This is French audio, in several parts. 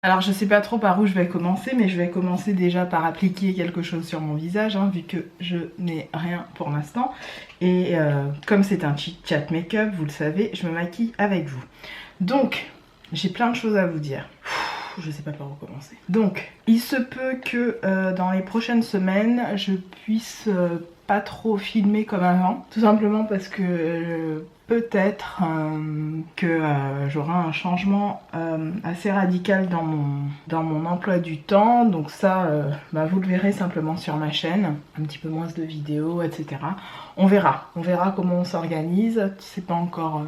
Alors je sais pas trop par où je vais commencer, mais je vais commencer déjà par appliquer quelque chose sur mon visage, hein, vu que je n'ai rien pour l'instant. Et comme c'est un chit-chat make-up, vous le savez, je me maquille avec vous. Donc, j'ai plein de choses à vous dire. Je sais pas par où commencer. Donc, il se peut que dans les prochaines semaines, je puisse pas trop filmer comme avant. Tout simplement parce que peut-être que j'aurai un changement assez radical dans mon emploi du temps. Donc ça, vous le verrez simplement sur ma chaîne. Un petit peu moins de vidéos, etc. On verra comment on s'organise. C'est pas encore...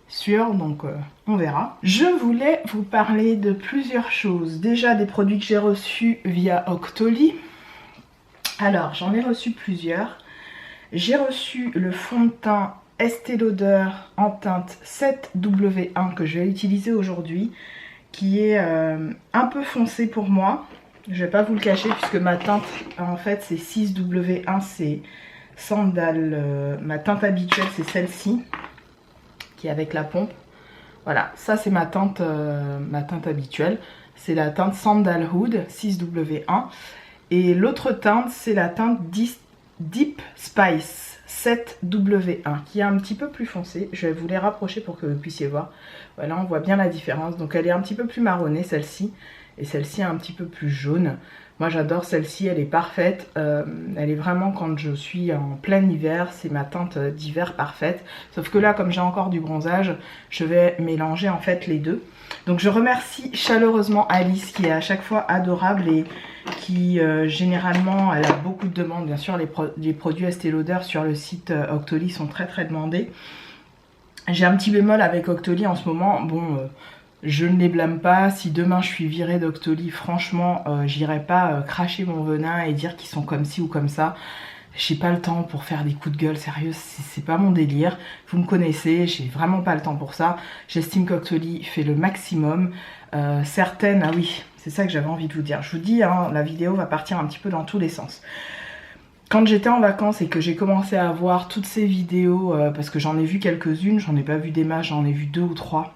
sûr, donc on verra. Je voulais vous parler de plusieurs choses. Déjà des produits que j'ai reçus via Octoly. Alors, j'en ai reçu plusieurs. J'ai reçu le fond de teint Estée Lauder en teinte 7W1 que je vais utiliser aujourd'hui, qui est un peu foncé pour moi. Je vais pas vous le cacher puisque ma teinte, en fait, c'est 6W1, c'est Sandal. Ma teinte habituelle, c'est celle-ci, qui est avec la pompe. Voilà, ça c'est ma teinte habituelle. C'est la teinte Sandalwood 6W1. Et l'autre teinte, c'est la teinte Deep Spice 7W1, qui est un petit peu plus foncée. Je vais vous les rapprocher pour que vous puissiez voir. Voilà, on voit bien la différence. Donc elle est un petit peu plus marronnée, celle-ci. Et celle-ci est un petit peu plus jaune. Moi j'adore celle-ci, elle est parfaite. Elle est vraiment, quand je suis en plein hiver, c'est ma teinte d'hiver parfaite. Sauf que là, comme j'ai encore du bronzage, je vais mélanger en fait les deux. Donc je remercie chaleureusement Alice qui est à chaque fois adorable et qui généralement, elle a beaucoup de demandes. Bien sûr, les produits Estée Lauder sur le site Octoly sont très demandés. J'ai un petit bémol avec Octoly en ce moment. Bon... je ne les blâme pas. Si demain je suis virée d'Octoly, franchement, j'irai pas cracher mon venin et dire qu'ils sont comme ci ou comme ça. J'ai pas le temps pour faire des coups de gueule, sérieux, c'est pas mon délire. Vous me connaissez, j'ai vraiment pas le temps pour ça. J'estime qu'Octoly fait le maximum. Certaines, ah oui, c'est ça que j'avais envie de vous dire. Je vous dis, hein, la vidéo va partir un petit peu dans tous les sens. Quand j'étais en vacances et que j'ai commencé à voir toutes ces vidéos, parce que j'en ai vu quelques-unes, j'en ai pas vu des masses, j'en ai vu 2 ou 3.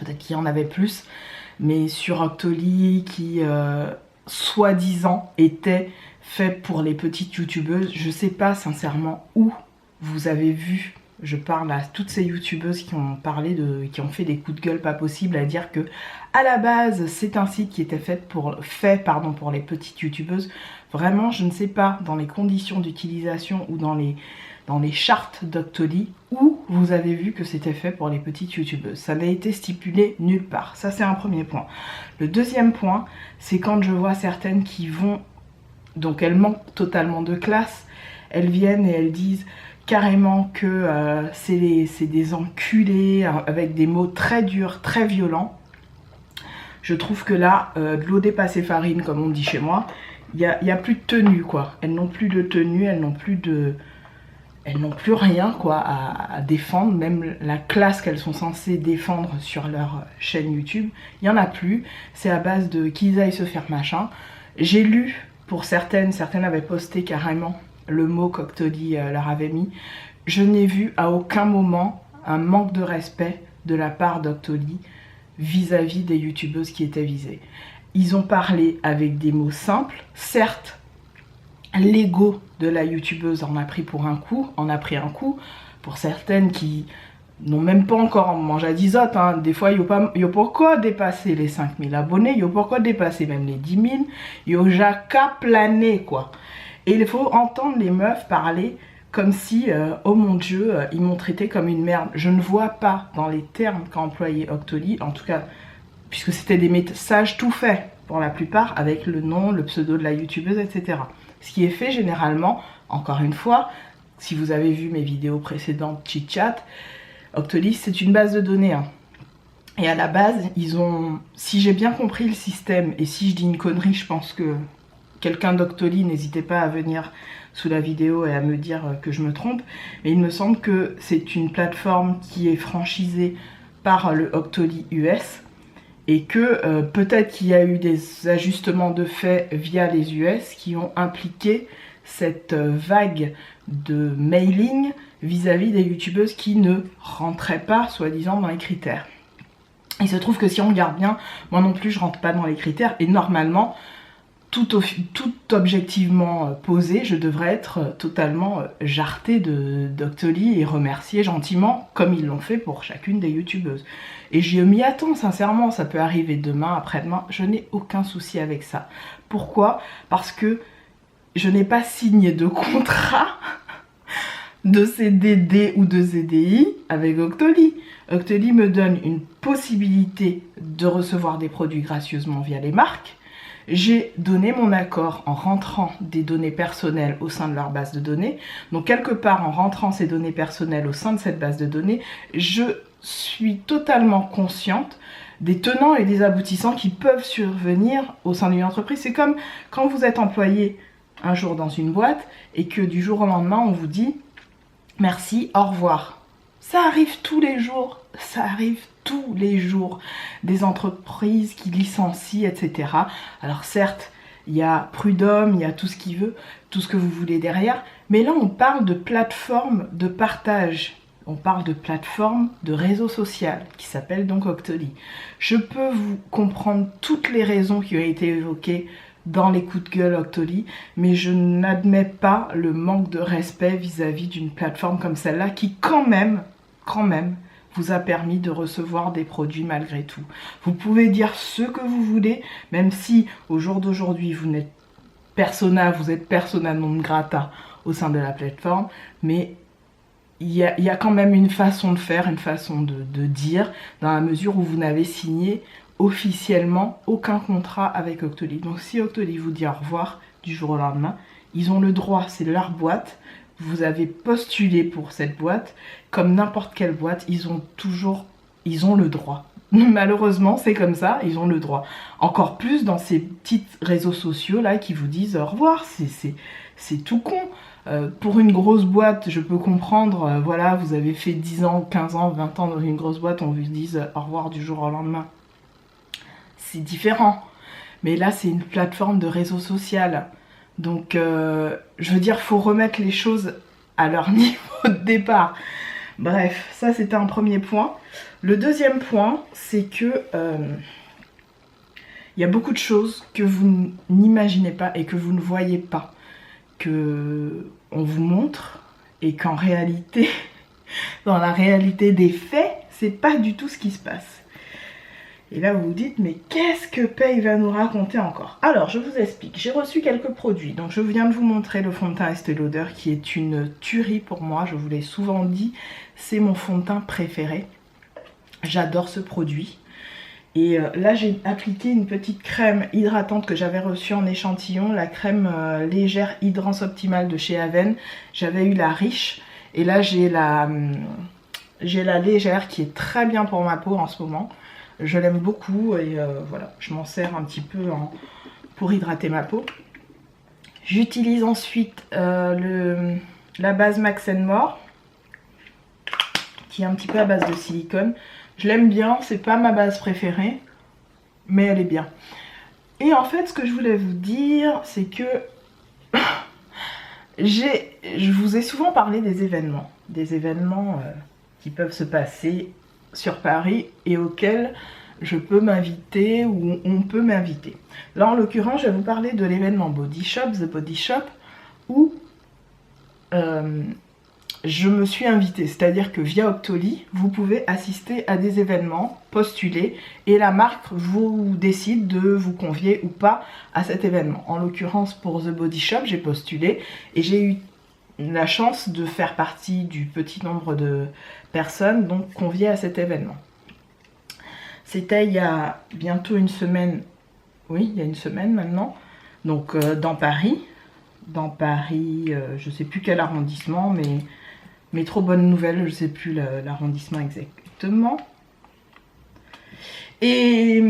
Peut-être qu'il y en avait plus, mais sur Octoly qui, soi-disant, était fait pour les petites youtubeuses. Je sais pas sincèrement où vous avez vu. Je parle à toutes ces youtubeuses qui ont parlé qui ont fait des coups de gueule pas possibles à dire que à la base c'est un site qui était fait pour les petites youtubeuses. Vraiment, je ne sais pas dans les conditions d'utilisation ou dans les chartes d'Octoly où vous avez vu que c'était fait pour les petites youtubeuses. Ça n'a été stipulé nulle part. Ça, c'est un premier point. Le deuxième point, c'est quand je vois certaines qui vont... Donc elles manquent totalement de classe. Elles viennent et elles disent carrément que c'est des enculés, avec des mots très durs, très violents. Je trouve que là, de l'eau dépassée farine, comme on dit chez moi, il y a plus de tenue, quoi. Elles n'ont plus de tenue, elles n'ont plus rien, quoi, à défendre. Même la classe qu'elles sont censées défendre sur leur chaîne YouTube, il n'y en a plus. C'est à base de qu'ils aillent se faire machin. J'ai lu, pour certaines avaient posté carrément le mot qu'Octoly leur avait mis. Je n'ai vu à aucun moment un manque de respect de la part d'Octoly vis-à-vis des youtubeuses qui étaient visées. Ils ont parlé avec des mots simples, certes. L'ego de la youtubeuse en a pris un coup, pour certaines qui n'ont même pas encore mangé à 10 autres, hein. Des fois, il n'y a pas encore dépassé les 5000 abonnés, il n'y a pas encore dépassé même les 10 000, il n'y a qu'à planer, quoi. Et il faut entendre les meufs parler comme si, oh mon Dieu, ils m'ont traité comme une merde. Je ne vois pas dans les termes qu'a employé Octoly, en tout cas, puisque c'était des messages tout faits, pour la plupart, avec le nom, le pseudo de la youtubeuse, etc. Ce qui est fait généralement, encore une fois, si vous avez vu mes vidéos précédentes chit-chat, Octoly c'est une base de données. Hein. Et à la base, ils ont, si j'ai bien compris le système, et si je dis une connerie, je pense que quelqu'un d'Octoly, n'hésitez pas à venir sous la vidéo et à me dire que je me trompe, mais il me semble que c'est une plateforme qui est franchisée par le Octoly US, et que peut-être qu'il y a eu des ajustements de fait via les US qui ont impliqué cette vague de mailing vis-à-vis des youtubeuses qui ne rentraient pas, soi-disant, dans les critères. Il se trouve que si on regarde bien, moi non plus je rentre pas dans les critères et normalement, tout objectivement posé, je devrais être totalement jartée de Doctolib et remerciée gentiment comme ils l'ont fait pour chacune des youtubeuses. Et je m'y attends sincèrement, ça peut arriver demain, après-demain, je n'ai aucun souci avec ça. Pourquoi? Parce que je n'ai pas signé de contrat de CDD ou de CDI avec Octoly. Octoly me donne une possibilité de recevoir des produits gracieusement via les marques. J'ai donné mon accord en rentrant des données personnelles au sein de leur base de données. Donc quelque part en rentrant ces données personnelles au sein de cette base de données, je suis totalement consciente des tenants et des aboutissants qui peuvent survenir au sein d'une entreprise. C'est comme quand vous êtes employé un jour dans une boîte et que du jour au lendemain on vous dit merci, au revoir. Ça arrive tous les jours, ça arrive tous les jours. Des entreprises qui licencient, etc. Alors certes, il y a Prud'homme, il y a tout ce qu'il veut, tout ce que vous voulez derrière. Mais là, on parle de plateforme de partage. On parle de plateforme de réseau social qui s'appelle donc Octoly. Je peux vous comprendre toutes les raisons qui ont été évoquées dans les coups de gueule Octoly, mais je n'admets pas le manque de respect vis-à-vis d'une plateforme comme celle-là qui quand même, vous a permis de recevoir des produits malgré tout. Vous pouvez dire ce que vous voulez, même si au jour d'aujourd'hui vous n'êtes vous êtes persona non grata au sein de la plateforme, mais il y a quand même une façon de faire, une façon de dire, dans la mesure où vous n'avez signé officiellement aucun contrat avec Octoly. Donc si Octoly vous dit au revoir du jour au lendemain, ils ont le droit, c'est leur boîte, vous avez postulé pour cette boîte, comme n'importe quelle boîte, ils ont le droit. Malheureusement, c'est comme ça, ils ont le droit. Encore plus dans ces petits réseaux sociaux là qui vous disent au revoir, c'est tout con. Pour une grosse boîte, je peux comprendre, voilà, vous avez fait 10 ans, 15 ans, 20 ans dans une grosse boîte, on vous dise au revoir du jour au lendemain. C'est différent. Mais là, c'est une plateforme de réseau social. Donc, je veux dire, faut remettre les choses à leur niveau de départ. Bref, ça c'était un premier point. Le deuxième point, c'est que il y a beaucoup de choses que vous n'imaginez pas et que vous ne voyez pas, que on vous montre et qu'en réalité, dans la réalité des faits, c'est pas du tout ce qui se passe. Et là, vous vous dites, mais qu'est-ce que Paye va nous raconter encore? Alors, je vous explique. J'ai reçu quelques produits. Donc, je viens de vous montrer le fond de teint Estée Lauder qui est une tuerie pour moi. Je vous l'ai souvent dit, c'est mon fond de teint préféré. J'adore ce produit. Et là, j'ai appliqué une petite crème hydratante que j'avais reçue en échantillon. La crème légère Hydrance Optimale de chez Aven. J'avais eu la riche. Et là, j'ai la légère qui est très bien pour ma peau en ce moment. Je l'aime beaucoup et voilà, je m'en sers un petit peu pour hydrater ma peau. J'utilise ensuite la base Max More, qui est un petit peu à base de silicone. Je l'aime bien, c'est pas ma base préférée, mais elle est bien. Et en fait, ce que je voulais vous dire, c'est que je vous ai souvent parlé des événements qui peuvent se passer sur Paris et auquel je peux m'inviter ou on peut m'inviter. Là en l'occurrence je vais vous parler de l'événement Body Shop, The Body Shop, où je me suis invitée, c'est-à-dire que via Octoly, vous pouvez assister à des événements, postuler, et la marque vous décide de vous convier ou pas à cet événement. En l'occurrence pour The Body Shop, j'ai postulé et j'ai eu la chance de faire partie du petit nombre de personnes donc conviées à cet événement. C'était il y a bientôt une semaine, oui, il y a une semaine maintenant, donc dans Paris, je sais plus quel arrondissement, mais trop bonne nouvelle, je sais plus l'arrondissement exactement. Et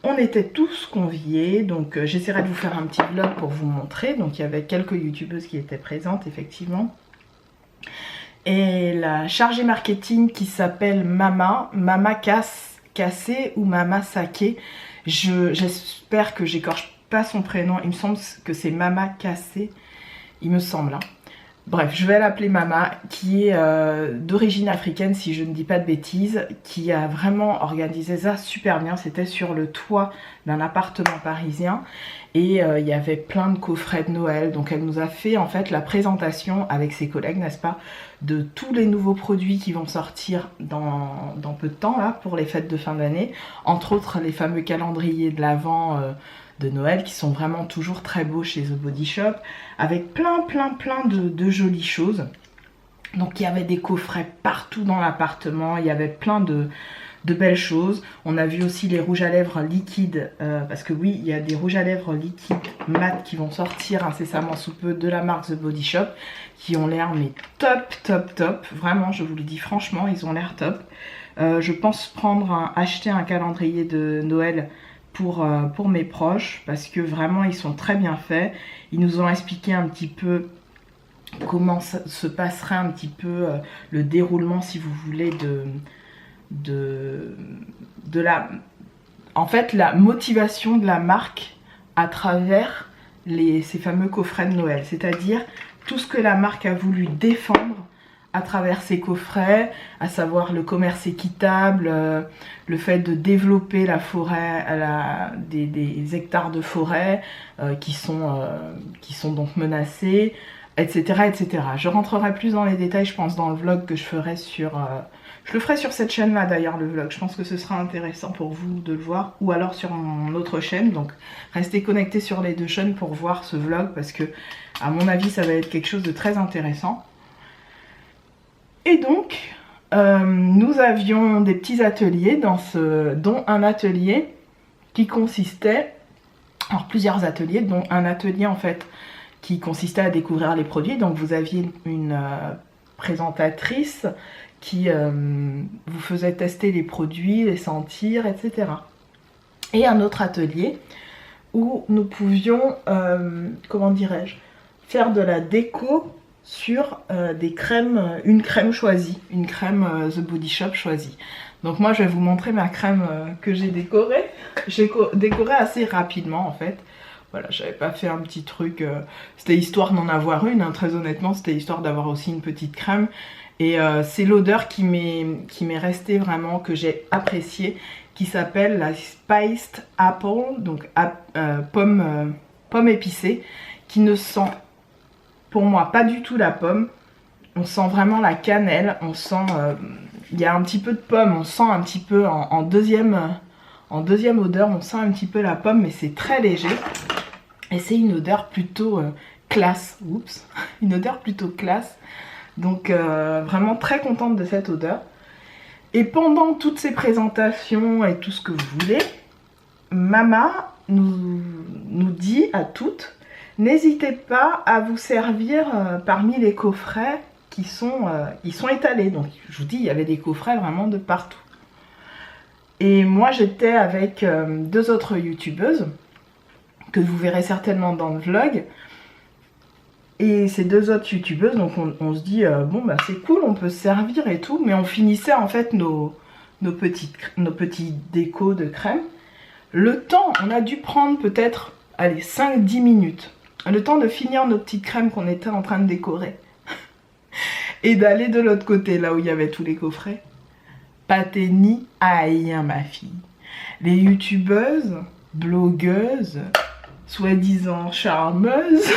on était tous conviés, donc j'essaierai de vous faire un petit vlog pour vous montrer. Donc il y avait quelques youtubeuses qui étaient présentes effectivement. Et la chargée marketing qui s'appelle Mama Cassé ou Mama Saké. J'espère que j'écorche pas son prénom, il me semble que c'est Mama Cassé, il me semble. Hein. Bref, je vais l'appeler Mama, qui est d'origine africaine, si je ne dis pas de bêtises, qui a vraiment organisé ça super bien. C'était sur le toit d'un appartement parisien et il y avait plein de coffrets de Noël. Donc elle nous a fait en fait la présentation avec ses collègues, n'est-ce pas, de tous les nouveaux produits qui vont sortir dans peu de temps là pour les fêtes de fin d'année. Entre autres les fameux calendriers de l'Avent de Noël qui sont vraiment toujours très beaux chez The Body Shop, avec plein de jolies choses. Donc il y avait des coffrets partout dans l'appartement, il y avait plein de belles choses. On a vu aussi les rouges à lèvres liquides, parce que oui, il y a des rouges à lèvres liquides mat qui vont sortir incessamment sous peu de la marque The Body Shop, qui ont l'air mais top. Vraiment, je vous le dis franchement, ils ont l'air top. Je pense acheter un calendrier de Noël pour mes proches, parce que vraiment ils sont très bien faits. Ils nous ont expliqué un petit peu comment se passerait un petit peu le déroulement, si vous voulez, en fait la motivation de la marque à travers ces fameux coffrets de Noël, c'est-à-dire tout ce que la marque a voulu défendre à travers ces coffrets, à savoir le commerce équitable, le fait de développer la forêt, des hectares de forêt qui sont donc menacés, etc. Je rentrerai plus dans les détails, je pense, dans le vlog que je ferai je le ferai sur cette chaîne-là d'ailleurs, le vlog. Je pense que ce sera intéressant pour vous de le voir, ou alors sur mon autre chaîne. Donc restez connectés sur les deux chaînes pour voir ce vlog, parce que à mon avis ça va être quelque chose de très intéressant. Et donc, nous avions des petits ateliers, dont un atelier qui consistait, alors plusieurs ateliers, dont un atelier en fait qui consistait à découvrir les produits. Donc vous aviez une présentatrice qui vous faisait tester les produits, les sentir, etc. Et un autre atelier où nous pouvions, comment dirais-je, faire de la déco sur des crèmes, une crème choisie, une crème The Body Shop choisie. Donc moi je vais vous montrer ma crème que j'ai décorée. J'ai décoré assez rapidement en fait. Voilà, j'avais pas fait un petit truc, c'était histoire d'en avoir une, hein, très honnêtement, c'était histoire d'avoir aussi une petite crème. Et c'est l'odeur qui m'est restée vraiment, que j'ai appréciée, qui s'appelle la Spiced Apple, donc pomme épicée, qui ne sent pour moi pas du tout la pomme. On sent vraiment la cannelle, on sent, il y a un petit peu de pomme, on sent un petit peu en deuxième odeur, on sent un petit peu la pomme, mais c'est très léger. Et c'est une odeur plutôt classe, oups, une odeur plutôt classe. Donc vraiment très contente de cette odeur. Et pendant toutes ces présentations et tout ce que vous voulez, Mama nous dit à toutes, n'hésitez pas à vous servir parmi les coffrets qui sont étalés. Donc je vous dis, il y avait des coffrets vraiment de partout. Et moi j'étais avec deux autres youtubeuses, que vous verrez certainement dans le vlog. Et ces deux autres youtubeuses, donc on se dit, bon bah c'est cool, on peut se servir et tout, mais on finissait en fait nos petits décos de crème. Le temps, on a dû prendre peut-être, allez, 5-10 minutes. Le temps de finir nos petites crèmes qu'on était en train de décorer. Et d'aller de l'autre côté, là où il y avait tous les coffrets. Pâté ni aïe, ma fille. Les youtubeuses, blogueuses, soi-disant charmeuses,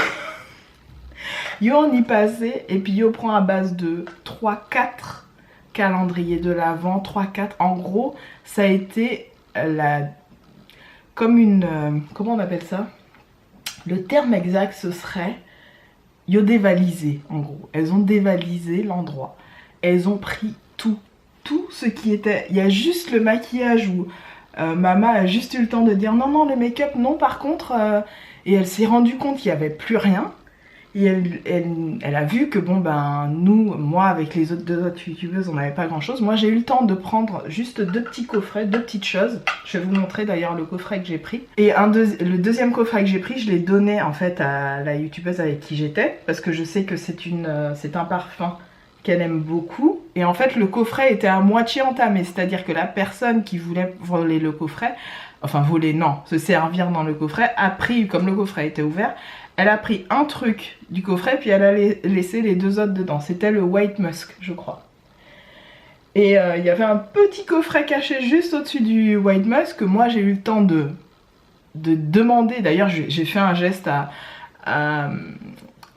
yo on y passait, et puis yo prend à base de 3-4 calendriers de l'Avent, 3-4, en gros, ça a été comme une, comment on appelle ça? Le terme exact ce serait, yo dévalisé, en gros. Elles ont dévalisé l'endroit. Elles ont pris tout ce qui était, il y a juste le maquillage où Mama a juste eu le temps de dire non, le make-up, non par contre, et elle s'est rendue compte qu'il n'y avait plus rien. Et elle a vu que bon ben moi avec les deux autres youtubeuses on n'avait pas grand chose. Moi j'ai eu le temps de prendre juste deux petits coffrets, deux petites choses. Je vais vous montrer d'ailleurs le coffret que j'ai pris. Et le deuxième coffret que j'ai pris, je l'ai donné en fait à la youtubeuse avec qui j'étais, parce que je sais que c'est un parfum qu'elle aime beaucoup. Et en fait le coffret était à moitié entamé, c'est-à-dire que la personne qui voulait voler le coffret, enfin voler non, se servir dans le coffret, a pris, comme le coffret était ouvert, Elle a pris un truc du coffret, puis elle a laissé les 2 autres dedans. C'était le White Musk, je crois. Et il y avait un petit coffret caché juste au-dessus du White Musk que moi j'ai eu le temps de demander. D'ailleurs, j'ai fait un geste à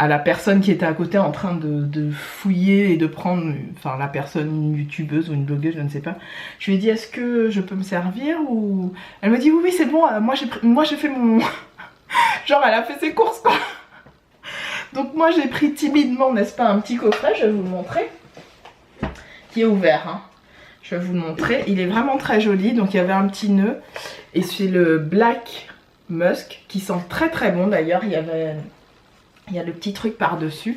la personne qui était à côté en train de fouiller et de prendre, enfin la personne, une youtubeuse ou une blogueuse, je ne sais pas. Je lui ai dit, est-ce que je peux me servir ou... Elle me dit, oui, c'est bon, moi j'ai fait mon... Genre, elle a fait ses courses, quoi. Donc moi j'ai pris timidement, n'est-ce pas, un petit coffret, je vais vous le montrer. Qui est ouvert, hein. Je vais vous le montrer. Il est vraiment très joli. Donc il y avait un petit nœud. Et c'est le Black Musk qui sent très très bon. D'ailleurs, il y a le petit truc par-dessus.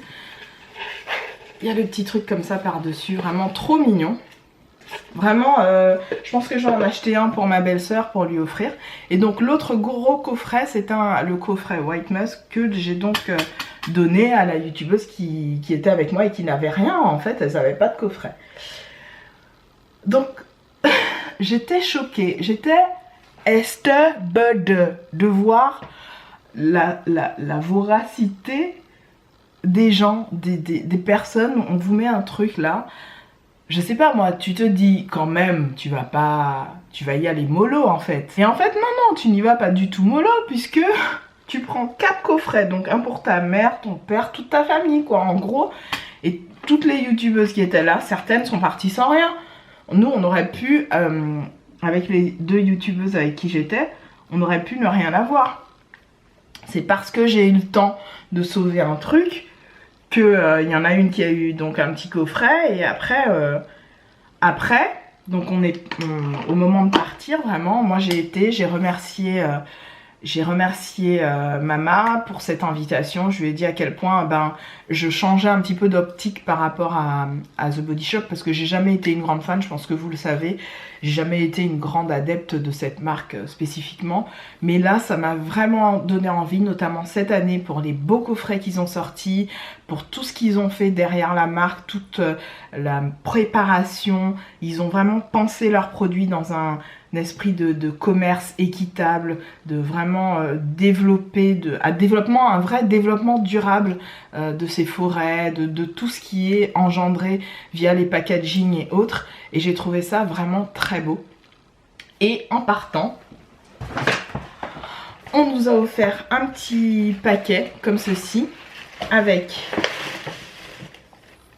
Il y a le petit truc comme ça par-dessus. Vraiment trop mignon. Vraiment, je pense que je vais en acheter un pour ma belle-sœur pour lui offrir. Et donc l'autre gros coffret, c'est le coffret White Musk que j'ai donc donné à la youtubeuse qui était avec moi et qui n'avait rien en fait. Elle n'avait pas de coffret. Donc j'étais choquée, j'étais estébede de voir la voracité des gens, des personnes. On vous met un truc là. Je sais pas moi, tu te dis quand même, tu vas y aller mollo en fait. Et en fait non, tu n'y vas pas du tout mollo puisque tu prends 4 coffrets, donc un pour ta mère, ton père, toute ta famille quoi en gros. Et toutes les youtubeuses qui étaient là, certaines sont parties sans rien. Nous on aurait pu, avec les 2 youtubeuses avec qui j'étais, on aurait pu ne rien avoir. C'est parce que j'ai eu le temps de sauver un truc que y en a une qui a eu donc un petit coffret et après donc au moment de partir vraiment moi j'ai remercié Mama pour cette invitation. Je lui ai dit à quel point je changeais un petit peu d'optique par rapport à The Body Shop parce que j'ai jamais été une grande fan, je pense que vous le savez. J'ai jamais été une grande adepte de cette marque spécifiquement. Mais là, ça m'a vraiment donné envie, notamment cette année, pour les beaux coffrets qu'ils ont sortis, pour tout ce qu'ils ont fait derrière la marque, toute la préparation. Ils ont vraiment pensé leurs produits dans un esprit de commerce équitable, de vraiment développer, un vrai développement durable de ces forêts, de tout ce qui est engendré via les packaging et autres. Et j'ai trouvé ça vraiment très beau. Et en partant, on nous a offert un petit paquet comme ceci avec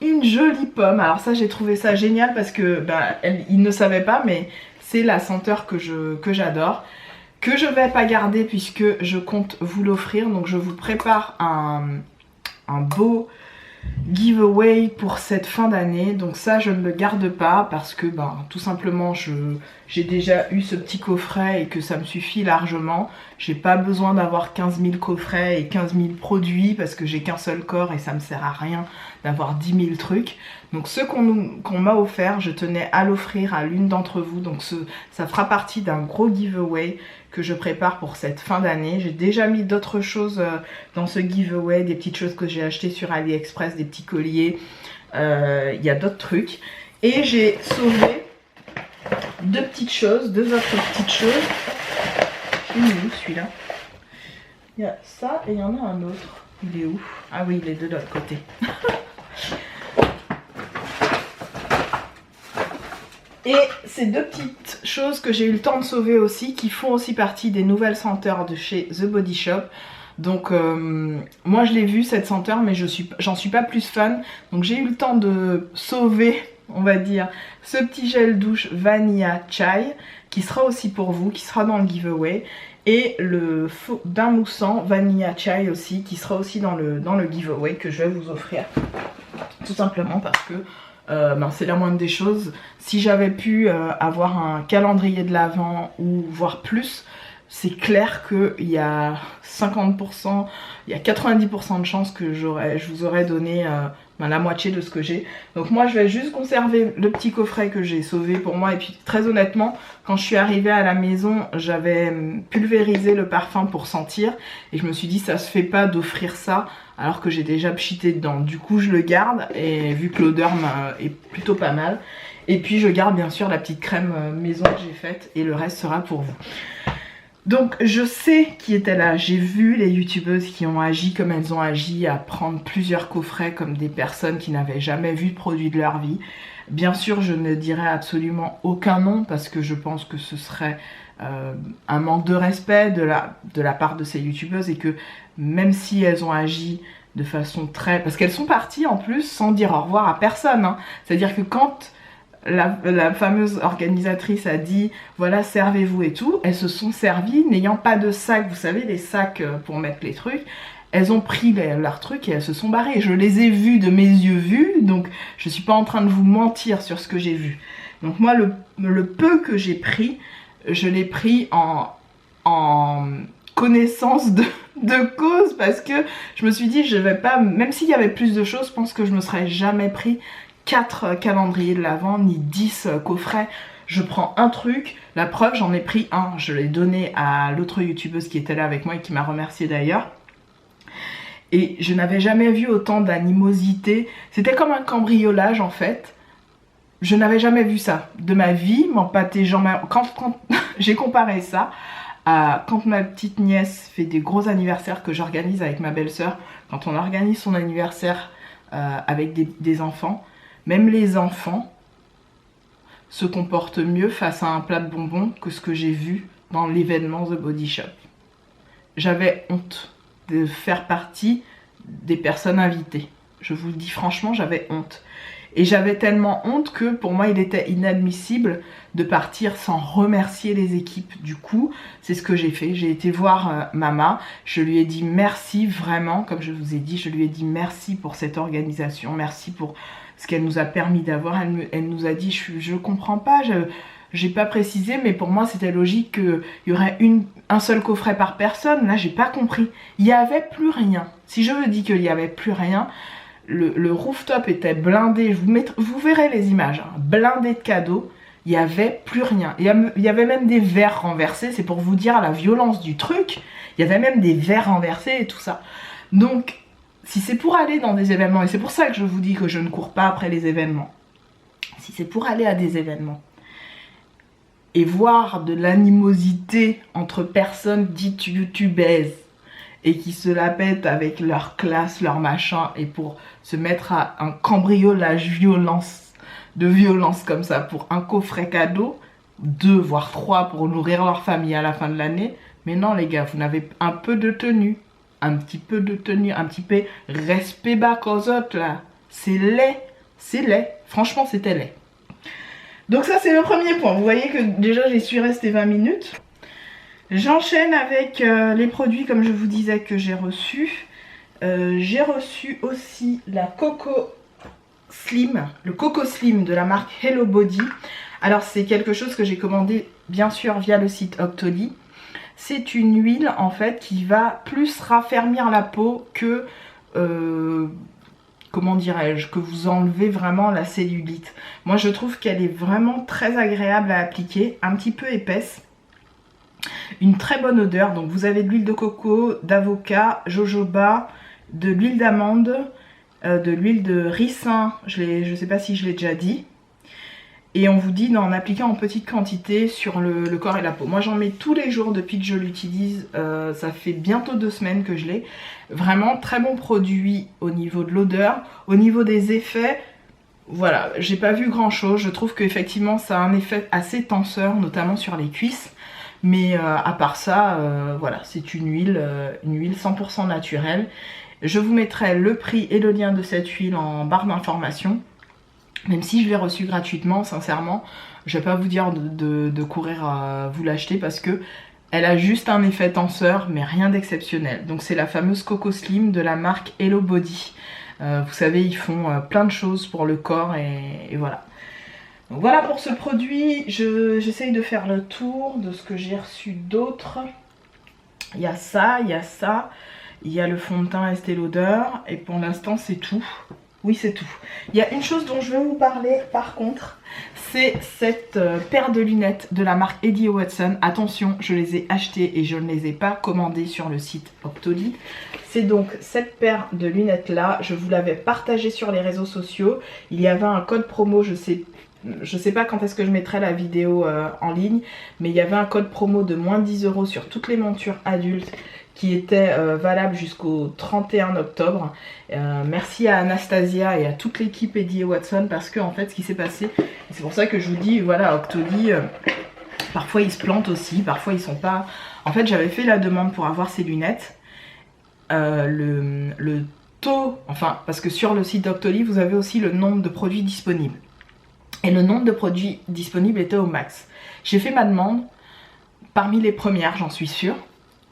une jolie pomme. Alors ça, j'ai trouvé ça génial parce que il ne savait pas, mais c'est la senteur que j'adore, que je vais pas garder puisque je compte vous l'offrir. Donc je vous prépare un beau giveaway pour cette fin d'année. Donc ça je ne le garde pas parce que tout simplement j'ai déjà eu ce petit coffret et que ça me suffit largement. J'ai pas besoin d'avoir 15 000 coffrets et 15 000 produits parce que j'ai qu'un seul corps et ça me sert à rien d'avoir 10 000 trucs. Donc ce qu'on m'a offert, je tenais à l'offrir à l'une d'entre vous. Donc ça fera partie d'un gros giveaway que je prépare pour cette fin d'année. J'ai déjà mis d'autres choses dans ce giveaway, des petites choses que j'ai achetées sur AliExpress, des petits colliers, il y a d'autres trucs. Et j'ai sauvé deux autres petites choses. Il est où celui-là? Il y a ça et il y en a un autre. Il est où? Ah oui, il est de l'autre côté. Et ces deux petites choses que j'ai eu le temps de sauver aussi, qui font aussi partie des nouvelles senteurs de chez The Body Shop. Donc moi je l'ai vu cette senteur, mais j'en suis pas plus fan. Donc j'ai eu le temps de sauver, on va dire, ce petit gel douche Vanilla Chai, qui sera aussi pour vous, qui sera dans le giveaway. Et le bain moussant Vanilla Chai aussi, qui sera aussi dans le giveaway que je vais vous offrir. Tout simplement parce que c'est la moindre des choses. Si j'avais pu avoir un calendrier de l'Avent ou voire plus, c'est clair qu'il y a 50%, il y a 90% de chances que je vous aurais donné la moitié de ce que j'ai. Donc moi je vais juste conserver le petit coffret que j'ai sauvé pour moi. Et puis très honnêtement, quand je suis arrivée à la maison, j'avais pulvérisé le parfum pour sentir. Et je me suis dit ça se fait pas d'offrir ça alors que j'ai déjà pchité dedans. Du coup je le garde et vu que l'odeur est plutôt pas mal. Et puis je garde bien sûr la petite crème maison que j'ai faite et le reste sera pour vous. Donc je sais qui était là, j'ai vu les youtubeuses qui ont agi comme elles ont agi, à prendre plusieurs coffrets comme des personnes qui n'avaient jamais vu de produit de leur vie. Bien sûr, je ne dirai absolument aucun nom parce que je pense que ce serait un manque de respect de la part de ces youtubeuses, et que même si elles ont agi de façon très... Parce qu'elles sont parties en plus sans dire au revoir à personne, hein. C'est-à-dire que quand la fameuse organisatrice a dit voilà, servez-vous et tout, elles se sont servies n'ayant pas de sac, vous savez, les sacs pour mettre les trucs. Elles ont pris leurs trucs et elles se sont barrées. Je les ai vues de mes yeux vus, donc je suis pas en train de vous mentir sur ce que j'ai vu. Donc moi, le peu que j'ai pris, je l'ai pris en connaissance de cause, parce que je me suis dit, je vais pas, même s'il y avait plus de choses, je pense que je me serais jamais pris 4 calendriers de l'Avent ni 10 coffrets. Je prends un truc, la preuve, j'en ai pris un, je l'ai donné à l'autre youtubeuse qui était là avec moi et qui m'a remercié d'ailleurs. Et je n'avais jamais vu autant d'animosité. C'était comme un cambriolage en fait. Je n'avais jamais vu ça de ma vie, m'empâter quand j'ai comparé ça à quand ma petite nièce fait des gros anniversaires que j'organise avec ma belle-sœur. Quand on organise son anniversaire avec des enfants, même les enfants se comportent mieux face à un plat de bonbons que ce que j'ai vu dans l'événement The Body Shop. J'avais honte de faire partie des personnes invitées. Je vous le dis franchement, j'avais honte. Et j'avais tellement honte que pour moi, il était inadmissible de partir sans remercier les équipes. Du coup, c'est ce que j'ai fait. J'ai été voir Mama. Je lui ai dit merci vraiment, comme je vous ai dit. Je lui ai dit merci pour cette organisation. Merci pour ce qu'elle nous a permis d'avoir. Elle nous a dit, je comprends pas, j'ai pas précisé, mais pour moi, c'était logique qu'il y aurait un seul coffret par personne. Là, j'ai pas compris. Il n'y avait plus rien. Si je vous dis qu'il n'y avait plus rien, le rooftop était blindé, vous verrez les images, hein, blindé de cadeaux, il n'y avait plus rien. Il y avait même des verres renversés, c'est pour vous dire la violence du truc, il y avait même des verres renversés et tout ça. Donc, si c'est pour aller dans des événements, et c'est pour ça que je vous dis que je ne cours pas après les événements, si c'est pour aller à des événements et voir de l'animosité entre personnes dites youtubeuses, et qui se la pètent avec leur classe, leur machin, et pour se mettre à un cambriolage de violence comme ça, pour un coffret cadeau, 2 voire 3 pour nourrir leur famille à la fin de l'année. Mais non les gars, vous n'avez un peu de tenue, un petit peu de tenue, un petit peu respect bas aux autres là. C'est laid, franchement c'était laid. Donc ça c'est le premier point, vous voyez que déjà j'y suis restée 20 minutes. J'enchaîne avec les produits comme je vous disais que j'ai reçus. J'ai reçu aussi la Coco Slim, le Coco Slim de la marque Hello Body. Alors c'est quelque chose que j'ai commandé bien sûr via le site Octoly. C'est une huile en fait qui va plus raffermir la peau que, comment dirais-je, que vous enlevez vraiment la cellulite. Moi je trouve qu'elle est vraiment très agréable à appliquer, un petit peu épaisse. Une très bonne odeur, donc vous avez de l'huile de coco, d'avocat, jojoba, de l'huile d'amande, de l'huile de ricin, je ne sais pas si je l'ai déjà dit. Et on vous dit d'en appliquer en petite quantité sur le corps et la peau. Moi j'en mets tous les jours depuis que je l'utilise, ça fait bientôt 2 semaines que je l'ai. Vraiment très bon produit au niveau de l'odeur, au niveau des effets. Voilà, j'ai pas vu grand chose, je trouve qu'effectivement ça a un effet assez tenseur, notamment sur les cuisses. Mais à part ça, voilà, c'est une huile 100% naturelle. Je vous mettrai le prix et le lien de cette huile en barre d'information. Même si je l'ai reçue gratuitement, sincèrement, je vais pas vous dire de courir à vous l'acheter parce que elle a juste un effet tenseur, mais rien d'exceptionnel. Donc c'est la fameuse Coco Slim de la marque Hello Body. Vous savez, ils font plein de choses pour le corps et voilà. Donc voilà pour ce produit, j'essaye de faire le tour de ce que j'ai reçu d'autres. Il y a ça, il y a le fond de teint Estée Lauder et pour l'instant c'est tout. Oui c'est tout. Il y a une chose dont je veux vous parler par contre, c'est cette paire de lunettes de la marque Eddie Watson. Attention, je les ai achetées et je ne les ai pas commandées sur le site Octoly. C'est donc cette paire de lunettes là, je vous l'avais partagée sur les réseaux sociaux. Il y avait un code promo, je sais je sais pas quand est-ce que je mettrai la vidéo en ligne, mais il y avait un code promo de moins 10 € sur toutes les montures adultes qui était valable jusqu'au 31 octobre. Merci à Anastasia et à toute l'équipe Eddie et Watson, parce que en fait ce qui s'est passé, c'est pour ça que je vous dis, voilà, Octoly, parfois ils se plantent aussi, parfois ils sont pas... En fait j'avais fait la demande pour avoir ces lunettes, le taux, enfin parce que sur le site d'Octoly vous avez aussi le nombre de produits disponibles. Et le nombre de produits disponibles était au max. J'ai fait ma demande, parmi les premières j'en suis sûre.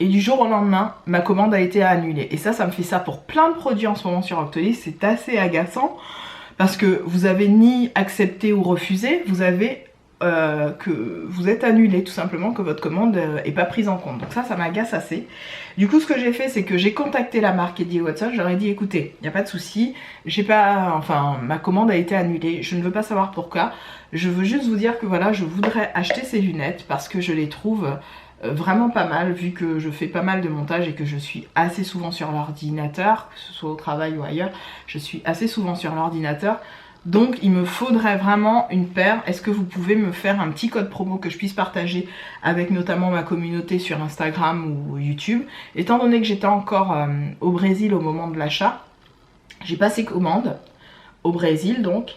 Et du jour au lendemain, ma commande a été annulée. Et ça me fait ça pour plein de produits en ce moment sur Octoly. C'est assez agaçant parce que vous avez ni accepté ou refusé, vous avez que vous êtes annulé tout simplement, que votre commande n'est pas prise en compte. Donc ça m'agace assez. Du coup, ce que j'ai fait, c'est que j'ai contacté la marque Eddie Watson. Je leur ai dit, écoutez, il n'y a pas de souci, ma commande a été annulée. Je ne veux pas savoir pourquoi. Je veux juste vous dire que voilà, je voudrais acheter ces lunettes parce que je les trouve vraiment pas mal, vu que je fais pas mal de montage et que je suis assez souvent sur l'ordinateur, que ce soit au travail ou ailleurs, je suis assez souvent sur l'ordinateur. Donc il me faudrait vraiment une paire. Est-ce que vous pouvez me faire un petit code promo que je puisse partager avec notamment ma communauté sur Instagram ou YouTube? Étant donné que j'étais encore au Brésil au moment de l'achat, j'ai passé commande au Brésil donc,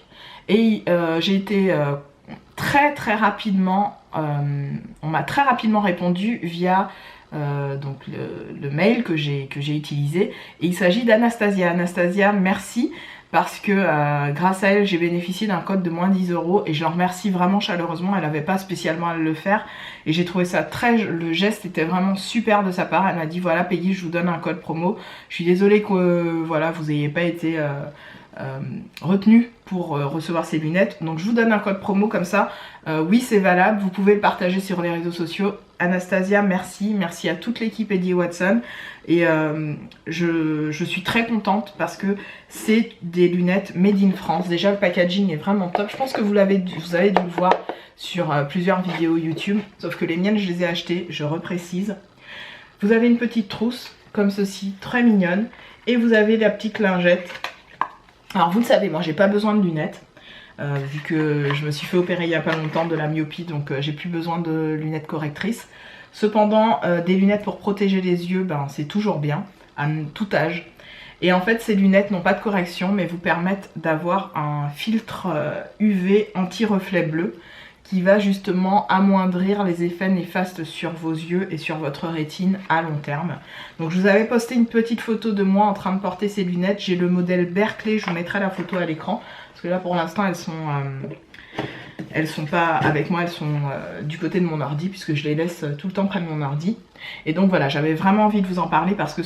et j'ai été très rapidement, on m'a très rapidement répondu via donc le mail que j'ai utilisé, et il s'agit d'Anastasia. Anastasia, merci, parce que grâce à elle j'ai bénéficié d'un code de moins 10 € et je la remercie vraiment chaleureusement. Elle n'avait pas spécialement à le faire et j'ai trouvé ça le geste était vraiment super de sa part. Elle m'a dit, voilà Peggy, je vous donne un code promo, je suis désolée que voilà vous n'ayez pas été retenu pour recevoir ces lunettes, donc je vous donne un code promo comme ça. Oui, c'est valable, vous pouvez le partager sur les réseaux sociaux. Anastasia, merci à toute l'équipe Eddie Watson, et je suis très contente parce que c'est des lunettes made in France. Déjà le packaging est vraiment top, je pense que vous avez dû le voir sur plusieurs vidéos YouTube, sauf que les miennes je les ai achetées, je reprécise. Vous avez une petite trousse comme ceci, très mignonne, et vous avez la petite lingette. Alors vous le savez, moi j'ai pas besoin de lunettes, vu que je me suis fait opérer il y a pas longtemps de la myopie, donc j'ai plus besoin de lunettes correctrices. Cependant, des lunettes pour protéger les yeux, ben, c'est toujours bien, à tout âge. Et en fait ces lunettes n'ont pas de correction, mais vous permettent d'avoir un filtre UV anti-reflet bleu, qui va justement amoindrir les effets néfastes sur vos yeux et sur votre rétine à long terme. Donc je vous avais posté une petite photo de moi en train de porter ces lunettes. J'ai le modèle Berkeley, je vous mettrai la photo à l'écran, parce que là pour l'instant elles sont pas avec moi, elles sont du côté de mon ordi, puisque je les laisse tout le temps près de mon ordi. Et donc voilà, j'avais vraiment envie de vous en parler parce que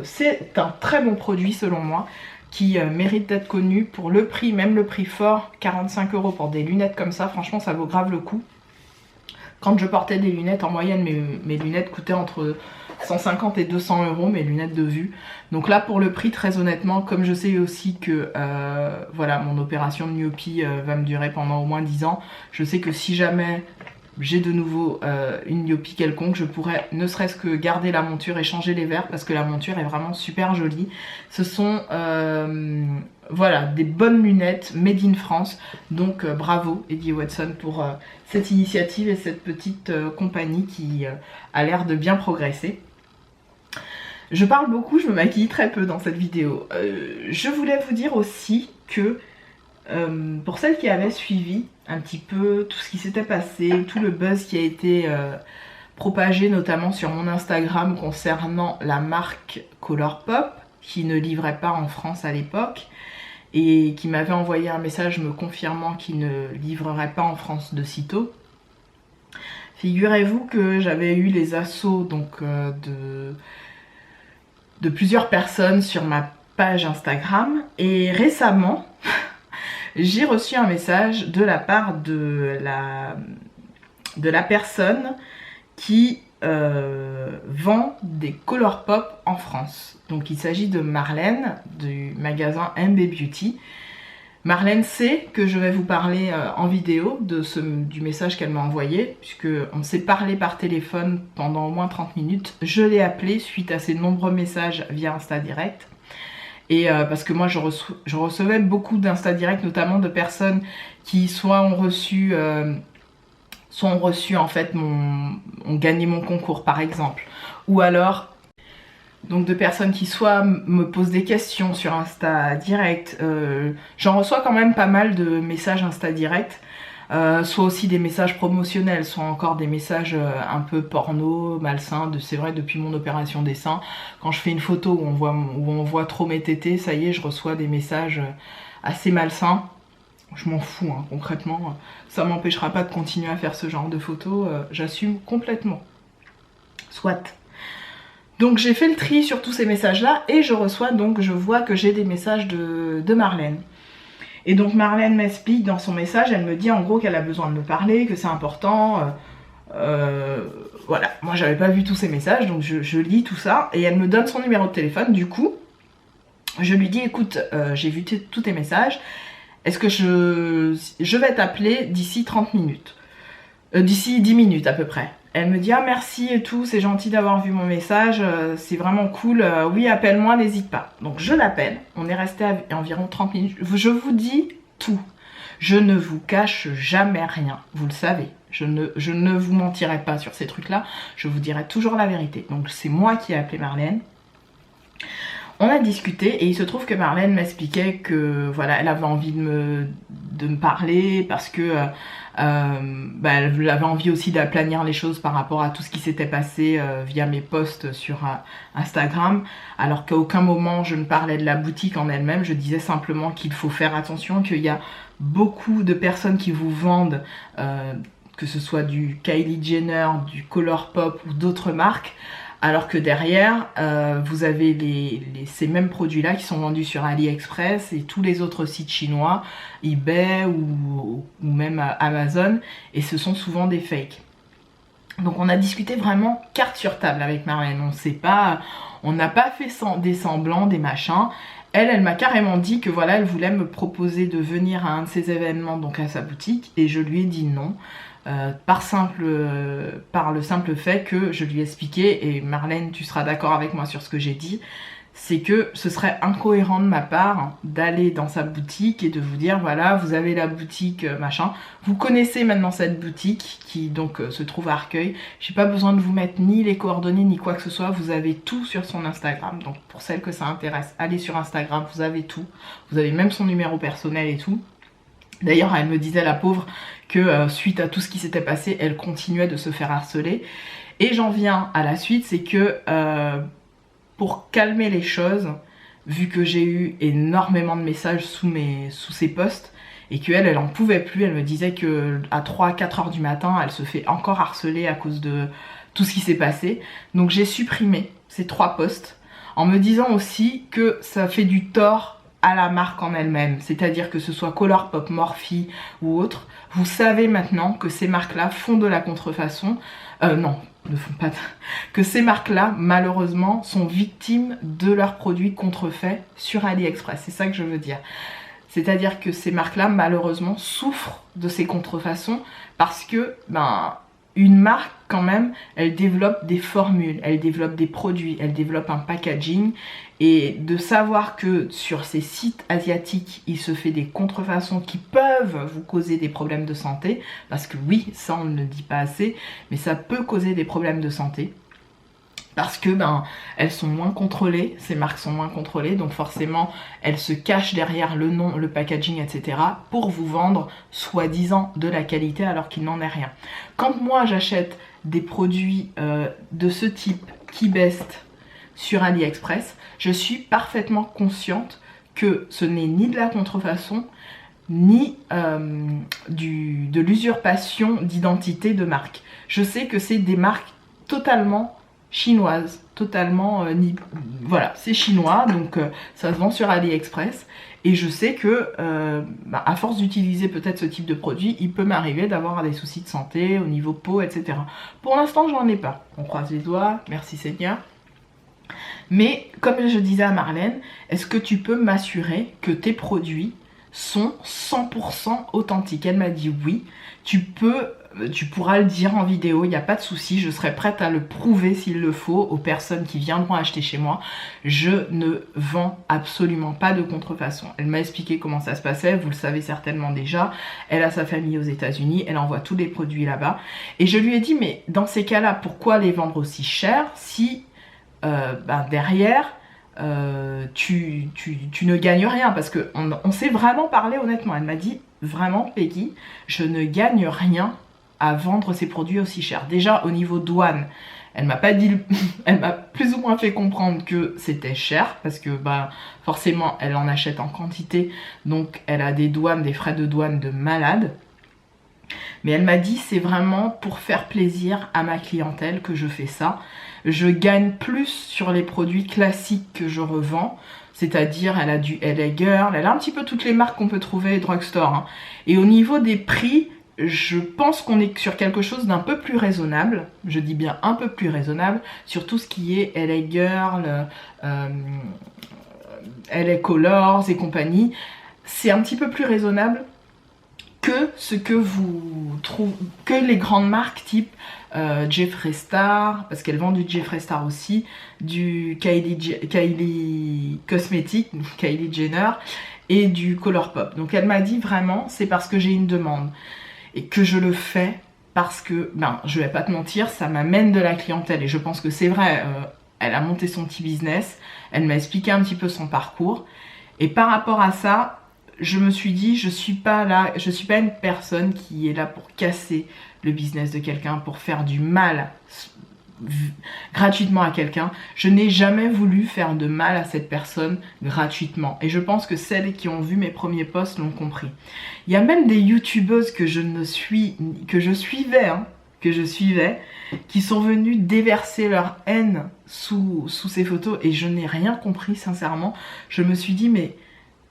c'est un très bon produit selon moi, qui mérite d'être connu pour le prix, même le prix fort, 45 € pour des lunettes comme ça, franchement ça vaut grave le coup. Quand je portais des lunettes, en moyenne mes lunettes coûtaient entre 150 et 200 €, mes lunettes de vue. Donc là pour le prix, très honnêtement, comme je sais aussi que voilà, mon opération de myopie va me durer pendant au moins 10 ans, je sais que si jamais j'ai de nouveau une myopie quelconque, je pourrais ne serait-ce que garder la monture et changer les verres, parce que la monture est vraiment super jolie. Ce sont voilà, des bonnes lunettes made in France, donc bravo Eddie Watson pour cette initiative et cette petite compagnie qui a l'air de bien progresser. Je parle beaucoup, je me maquille très peu dans cette vidéo. Je voulais vous dire aussi que pour celles qui avaient suivi un petit peu tout ce qui s'était passé, tout le buzz qui a été propagé notamment sur mon Instagram concernant la marque Colourpop, qui ne livrait pas en France à l'époque, et qui m'avait envoyé un message me confirmant qu'il ne livrerait pas en France de sitôt. Figurez-vous que j'avais eu les assauts donc, de plusieurs personnes sur ma page Instagram, et récemment j'ai reçu un message de la part de la personne qui vend des Colourpop en France. Donc il s'agit de Marlène du magasin MB Beauty. Marlène sait que je vais vous parler en vidéo du message qu'elle m'a envoyé, puisque on s'est parlé par téléphone pendant au moins 30 minutes. Je l'ai appelée suite à ses nombreux messages via Insta Direct. Et parce que moi je recevais beaucoup d'Insta Direct, notamment de personnes qui soit ont reçu en fait ont gagné mon concours par exemple, ou alors donc de personnes qui soit me posent des questions sur Insta Direct. J'en reçois quand même pas mal de messages Insta Direct, soit aussi des messages promotionnels, soit encore des messages un peu porno, malsains. C'est vrai, depuis mon opération des seins, quand je fais une photo où on voit trop mes tétés, ça y est, je reçois des messages assez malsains. Je m'en fous, hein, concrètement. Ça m'empêchera pas de continuer à faire ce genre de photos, j'assume complètement. Soit. Donc j'ai fait le tri sur tous ces messages-là et je vois que j'ai des messages de Marlène. Et donc Marlène m'explique dans son message, elle me dit en gros qu'elle a besoin de me parler, que c'est important. Voilà, moi j'avais pas vu tous ces messages, donc je lis tout ça et elle me donne son numéro de téléphone. Du coup, je lui dis écoute, j'ai vu tous tes messages, est-ce que je vais t'appeler d'ici 30 minutes, d'ici 10 minutes à peu près. Elle me dit ah merci et tout, c'est gentil d'avoir vu mon message, c'est vraiment cool, oui appelle-moi, n'hésite pas. Donc je l'appelle, on est resté à environ 30 minutes, je vous dis tout, je ne vous cache jamais rien, vous le savez, je ne vous mentirai pas sur ces trucs là, je vous dirai toujours la vérité. Donc c'est moi qui ai appelé Marlène. On a discuté et il se trouve que Marlène m'expliquait que voilà, elle avait envie de me parler parce que elle avait envie aussi d'aplanir les choses par rapport à tout ce qui s'était passé via mes posts sur Instagram, alors qu'à aucun moment je ne parlais de la boutique en elle-même. Je disais simplement qu'il faut faire attention, qu'il y a beaucoup de personnes qui vous vendent que ce soit du Kylie Jenner, du Colourpop ou d'autres marques, alors que derrière, vous avez ces mêmes produits-là qui sont vendus sur AliExpress et tous les autres sites chinois, eBay ou même Amazon, et ce sont souvent des fakes. Donc on a discuté vraiment carte sur table avec Marlène, on n'a pas fait des semblants, des machins. Elle m'a carrément dit que voilà, elle voulait me proposer de venir à un de ses événements, donc à sa boutique, et je lui ai dit non. Par le simple fait que je lui ai expliqué, et Marlène tu seras d'accord avec moi sur ce que j'ai dit, c'est que ce serait incohérent de ma part d'aller dans sa boutique et de vous dire voilà vous avez la boutique machin, vous connaissez maintenant cette boutique qui donc se trouve à Arcueil, j'ai pas besoin de vous mettre ni les coordonnées ni quoi que ce soit, vous avez tout sur son Instagram. Donc pour celles que ça intéresse, allez sur Instagram, vous avez tout, vous avez même son numéro personnel et tout. D'ailleurs, elle me disait, la pauvre, que suite à tout ce qui s'était passé, elle continuait de se faire harceler. Et j'en viens à la suite, c'est que pour calmer les choses, vu que j'ai eu énormément de messages sous ses posts, et qu'elle, elle en pouvait plus, elle me disait que à 3-4 heures du matin, elle se fait encore harceler à cause de tout ce qui s'est passé. Donc j'ai supprimé ces 3 posts, en me disant aussi que ça fait du tort à la marque en elle-même, c'est-à-dire que ce soit Colourpop, Morphe ou autre, vous savez maintenant que ces marques-là font de la contrefaçon, non, ne font pas que ces marques-là, malheureusement, sont victimes de leurs produits contrefaits sur AliExpress, c'est ça que je veux dire. C'est-à-dire que ces marques-là, malheureusement, souffrent de ces contrefaçons parce que, une marque, quand même, elle développe des formules, elle développe des produits, elle développe un packaging. Et de savoir que sur ces sites asiatiques, il se fait des contrefaçons qui peuvent vous causer des problèmes de santé, parce que oui, ça on ne le dit pas assez, mais ça peut causer des problèmes de santé. Parce que elles sont moins contrôlées, ces marques sont moins contrôlées, donc forcément elles se cachent derrière le nom, le packaging, etc. pour vous vendre soi-disant de la qualité alors qu'il n'en est rien. Quand moi j'achète des produits de ce type qui Best sur AliExpress, je suis parfaitement consciente que ce n'est ni de la contrefaçon, ni de l'usurpation d'identité de marque. Je sais que c'est des marques totalement chinoise, totalement voilà, c'est chinois, donc ça se vend sur AliExpress, et je sais que à force d'utiliser peut-être ce type de produit, il peut m'arriver d'avoir des soucis de santé au niveau peau, etc. Pour l'instant j'en ai pas, on croise les doigts, merci Seigneur. Mais comme je disais à Marlène, est-ce que tu peux m'assurer que tes produits sont 100% authentiques? Elle m'a dit oui, tu peux tu pourras le dire en vidéo, il n'y a pas de souci, je serai prête à le prouver s'il le faut aux personnes qui viendront acheter chez moi. Je ne vends absolument pas de contrefaçon. Elle m'a expliqué comment ça se passait, vous le savez certainement déjà. Elle a sa famille aux États-Unis, elle envoie tous les produits là-bas. Et je lui ai dit, mais dans ces cas-là, pourquoi les vendre aussi cher si derrière, tu ne gagnes rien? Parce qu'on s'est vraiment parlé honnêtement. Elle m'a dit, vraiment Peggy, je ne gagne rien à vendre ces produits aussi chers. Déjà au niveau douane, elle m'a pas dit, elle m'a plus ou moins fait comprendre que c'était cher parce que forcément elle en achète en quantité, donc elle a des douanes, des frais de douane de malade. Mais elle m'a dit, c'est vraiment pour faire plaisir à ma clientèle que je fais ça. Je gagne plus sur les produits classiques que je revends. C'est-à-dire, elle a du LA Girl, elle a un petit peu toutes les marques qu'on peut trouver drugstore. Hein. Et au niveau des prix, je pense qu'on est sur quelque chose d'un peu plus raisonnable. Je dis bien un peu plus raisonnable sur tout ce qui est LA Girl, LA Colors et compagnie. C'est un petit peu plus raisonnable que ce que vous trouvez, que les grandes marques type Jeffree Star, parce qu'elle vend du Jeffree Star aussi, du Kylie Cosmetics, Kylie Jenner, et du Colourpop. Donc elle m'a dit vraiment, c'est parce que j'ai une demande et que je le fais parce que, je vais pas te mentir, ça m'amène de la clientèle et je pense que c'est vrai. Elle a monté son petit business, elle m'a expliqué un petit peu son parcours et par rapport à ça, je me suis dit, je suis pas une personne qui est là pour casser le business de quelqu'un, pour faire du mal gratuitement à quelqu'un. Je n'ai jamais voulu faire de mal à cette personne gratuitement. Et je pense que celles qui ont vu mes premiers posts l'ont compris. Il y a même des youtubeuses que je suivais, qui sont venues déverser leur haine sous ces photos et je n'ai rien compris sincèrement. Je me suis dit, mais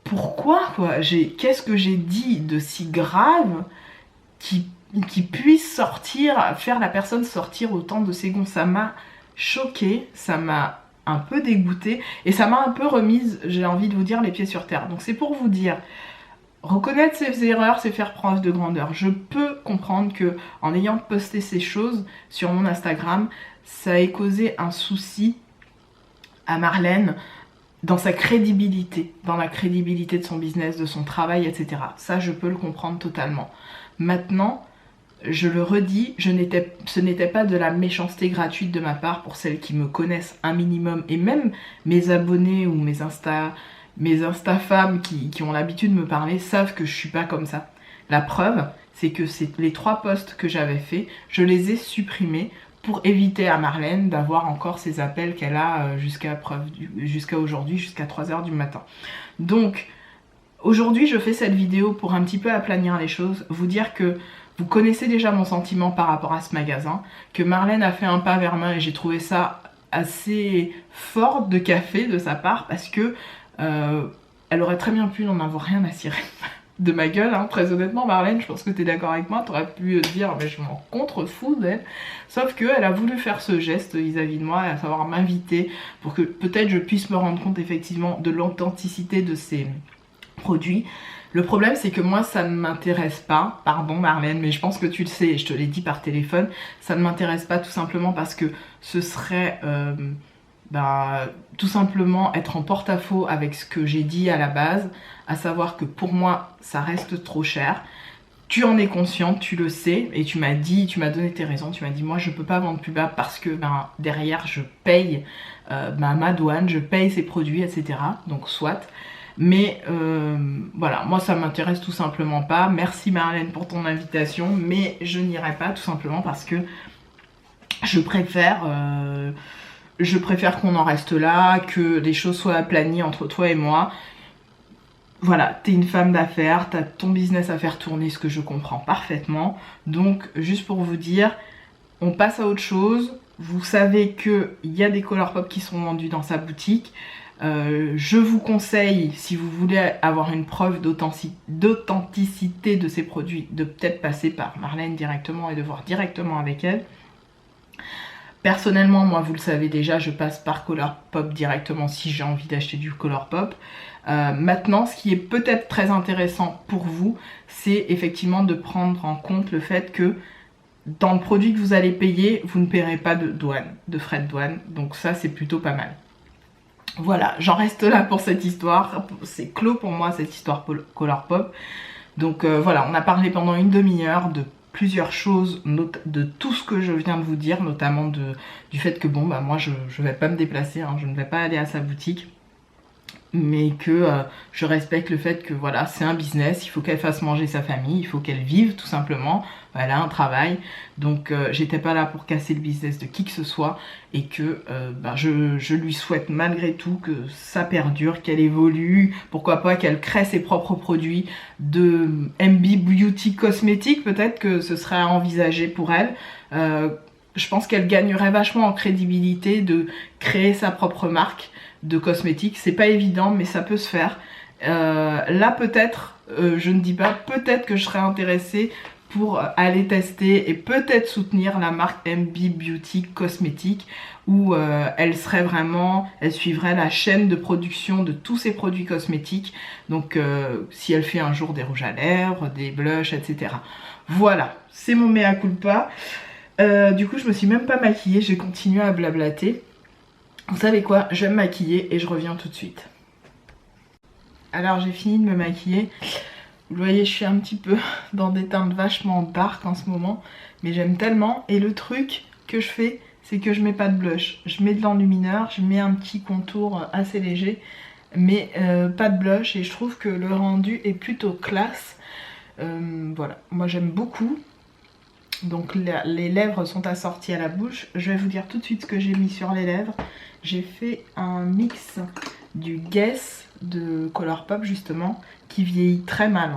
pourquoi quoi? Qu'est-ce que j'ai dit de si grave qui puisse faire la personne sortir autant de ses gonds? Ça m'a choquée, ça m'a un peu dégoûtée et ça m'a un peu remise, j'ai envie de vous dire, les pieds sur terre. Donc c'est pour vous dire, reconnaître ses erreurs, c'est faire preuve de grandeur. Je peux comprendre que en ayant posté ces choses sur mon Instagram, ça ait causé un souci à Marlène dans sa crédibilité, dans la crédibilité de son business, de son travail, etc. Ça, je peux le comprendre totalement. Maintenant, je le redis, ce n'était pas de la méchanceté gratuite de ma part pour celles qui me connaissent un minimum, et même mes abonnés ou mes Insta femmes qui ont l'habitude de me parler savent que je suis pas comme ça. La preuve, c'est que les 3 posts que j'avais fait, je les ai supprimés pour éviter à Marlène d'avoir encore ces appels qu'elle a jusqu'à aujourd'hui, jusqu'à 3h du matin. Donc, aujourd'hui, je fais cette vidéo pour un petit peu aplanir les choses, vous dire que vous connaissez déjà mon sentiment par rapport à ce magasin, que Marlène a fait un pas vers moi et j'ai trouvé ça assez fort de café de sa part parce que elle aurait très bien pu n'en avoir rien à cirer de ma gueule, hein. Très honnêtement Marlène, je pense que tu es d'accord avec moi, tu aurais pu dire mais je m'en contrefous d'elle, sauf qu'elle a voulu faire ce geste vis-à-vis de moi, à savoir m'inviter pour que peut-être je puisse me rendre compte effectivement de l'authenticité de ces produits. Le problème c'est que moi ça ne m'intéresse pas, pardon Marlène, mais je pense que tu le sais et je te l'ai dit par téléphone, ça ne m'intéresse pas tout simplement parce que ce serait tout simplement être en porte-à-faux avec ce que j'ai dit à la base, à savoir que pour moi ça reste trop cher. Tu en es consciente, tu le sais, et tu m'as donné tes raisons, tu m'as dit moi je peux pas vendre plus bas parce que derrière je paye ma douane, je paye ces produits, etc. Donc soit. Mais voilà, moi ça m'intéresse tout simplement pas. Merci Marlène pour ton invitation, mais je n'irai pas tout simplement parce que je préfère qu'on en reste là, que les choses soient aplanies entre toi et moi. Voilà, t'es une femme d'affaires, t'as ton business à faire tourner, ce que je comprends parfaitement. Donc, juste pour vous dire, on passe à autre chose. Vous savez qu'il y a des Colourpop qui sont vendus dans sa boutique. Je vous conseille, si vous voulez avoir une preuve d'authenticité de ces produits, de peut-être passer par Marlène directement et de voir directement avec elle. Personnellement, moi vous le savez déjà, je passe par Colourpop directement si j'ai envie d'acheter du Colourpop. Maintenant, ce qui est peut-être très intéressant pour vous, c'est effectivement de prendre en compte le fait que dans le produit que vous allez payer, vous ne paierez pas de douane, de frais de douane. Donc ça, c'est plutôt pas mal. Voilà, j'en reste là pour cette histoire. C'est clos pour moi, cette histoire Colourpop. Donc voilà, on a parlé pendant une demi-heure de plusieurs choses, de tout ce que je viens de vous dire, notamment du fait que bon, bah moi je vais pas me déplacer, hein, je ne vais pas aller à sa boutique. Mais que je respecte le fait que voilà, c'est un business, il faut qu'elle fasse manger sa famille, il faut qu'elle vive tout simplement, elle a un travail, donc j'étais pas là pour casser le business de qui que ce soit, et que je lui souhaite malgré tout que ça perdure, qu'elle évolue, pourquoi pas qu'elle crée ses propres produits de MB Beauty cosmétique, peut-être que ce serait à envisager pour elle. Je pense qu'elle gagnerait vachement en crédibilité de créer sa propre marque de cosmétiques. C'est pas évident, mais ça peut se faire. Là, peut-être, je ne dis pas, peut-être que je serais intéressée pour aller tester et peut-être soutenir la marque MB Beauty Cosmétique, où elle suivrait la chaîne de production de tous ses produits cosmétiques. Donc, si elle fait un jour des rouges à lèvres, des blushs, etc. Voilà, c'est mon mea culpa. Du coup, je me suis même pas maquillée, j'ai continué à blablater. Vous savez quoi, je vais me maquiller et je reviens tout de suite. Alors j'ai fini de me maquiller. Vous voyez, je suis un petit peu dans des teintes vachement dark en ce moment, mais j'aime tellement. Et le truc que je fais, c'est que je mets pas de blush. Je mets de l'enlumineur, je mets un petit contour assez léger, mais pas de blush. Et je trouve que le rendu est plutôt classe. Voilà, moi j'aime beaucoup. Donc les lèvres sont assorties à la bouche. Je vais vous dire tout de suite ce que j'ai mis sur les lèvres. J'ai fait un mix du Guess de Colourpop justement, qui vieillit très mal.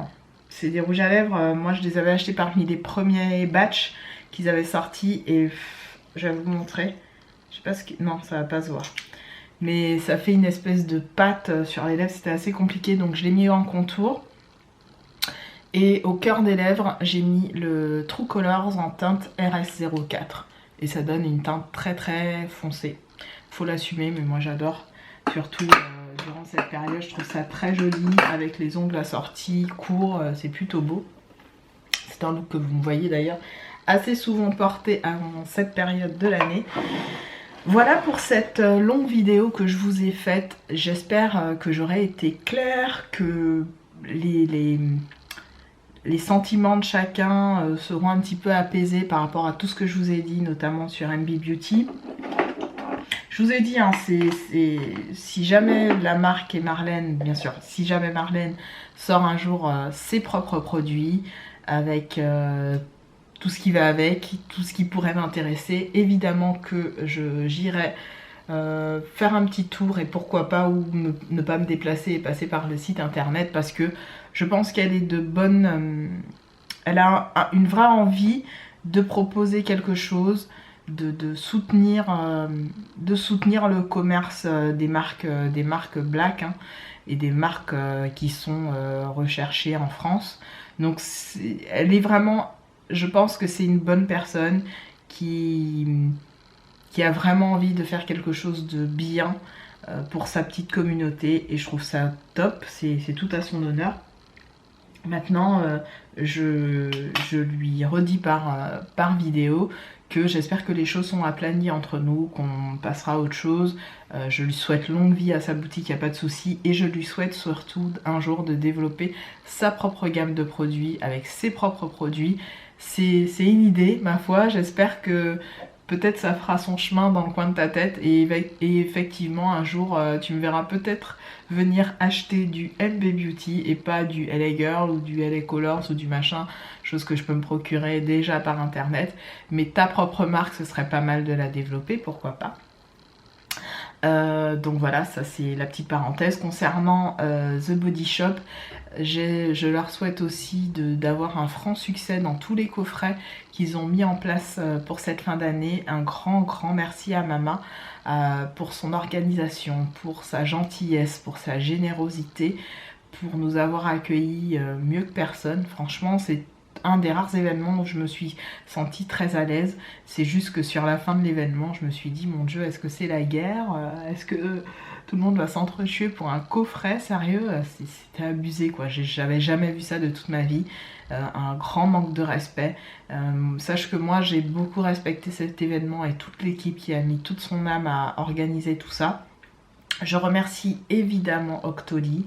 C'est des rouges à lèvres, moi je les avais achetés parmi les premiers batchs qu'ils avaient sortis et je vais vous montrer. Je sais pas ce que... Non, ça va pas se voir. Mais ça fait une espèce de pâte sur les lèvres, c'était assez compliqué, donc je l'ai mis en contour. Et au cœur des lèvres, j'ai mis le True Colors en teinte RS04. Et ça donne une teinte très très foncée. Faut l'assumer, mais moi j'adore. Surtout durant cette période, je trouve ça très joli avec les ongles assortis, courts, c'est plutôt beau. C'est un look que vous me voyez d'ailleurs assez souvent porté avant cette période de l'année. Voilà pour cette longue vidéo que je vous ai faite. J'espère que j'aurai été claire, que les sentiments de chacun seront un petit peu apaisés par rapport à tout ce que je vous ai dit, notamment sur MB Beauty. Je vous ai dit, hein, si jamais la marque et Marlène, bien sûr, si jamais Marlène sort un jour ses propres produits, avec tout ce qui va avec, tout ce qui pourrait m'intéresser, évidemment que j'irai faire un petit tour et pourquoi pas, ou ne pas me déplacer et passer par le site internet, parce que je pense qu'elle est de bonne... elle a une vraie envie de proposer quelque chose, de soutenir le commerce des marques black, hein, et des marques qui sont recherchées en France. Donc elle est vraiment... Je pense que c'est une bonne personne qui a vraiment envie de faire quelque chose de bien pour sa petite communauté, et je trouve ça top, c'est tout à son honneur. Maintenant, je lui redis par vidéo que j'espère que les choses sont aplanies entre nous, qu'on passera à autre chose. Je lui souhaite longue vie à sa boutique, il n'y a pas de souci. Et je lui souhaite surtout un jour de développer sa propre gamme de produits avec ses propres produits. C'est une idée, ma foi. J'espère que peut-être ça fera son chemin dans le coin de ta tête. Et effectivement, un jour, tu me verras peut-être venir acheter du MB Beauty et pas du LA Girl ou du LA Colors ou du machin, chose que je peux me procurer déjà par internet. Mais ta propre marque, ce serait pas mal de la développer, pourquoi pas. Donc voilà, ça c'est la petite parenthèse. Concernant The Body Shop, je leur souhaite aussi d'avoir un franc succès dans tous les coffrets qu'ils ont mis en place pour cette fin d'année. Un grand merci à Mama pour son organisation, pour sa gentillesse, pour sa générosité, pour nous avoir accueillis mieux que personne. Franchement, c'est un des rares événements où je me suis sentie très à l'aise. C'est juste que sur la fin de l'événement, je me suis dit, mon Dieu, est-ce que c'est la guerre? Est-ce que tout le monde va s'entretuer pour un coffret? Sérieux, c'était abusé quoi. J'avais jamais vu ça de toute ma vie. Un grand manque de respect. Sache que moi, j'ai beaucoup respecté cet événement et toute l'équipe qui a mis toute son âme à organiser tout ça. Je remercie évidemment Octoly.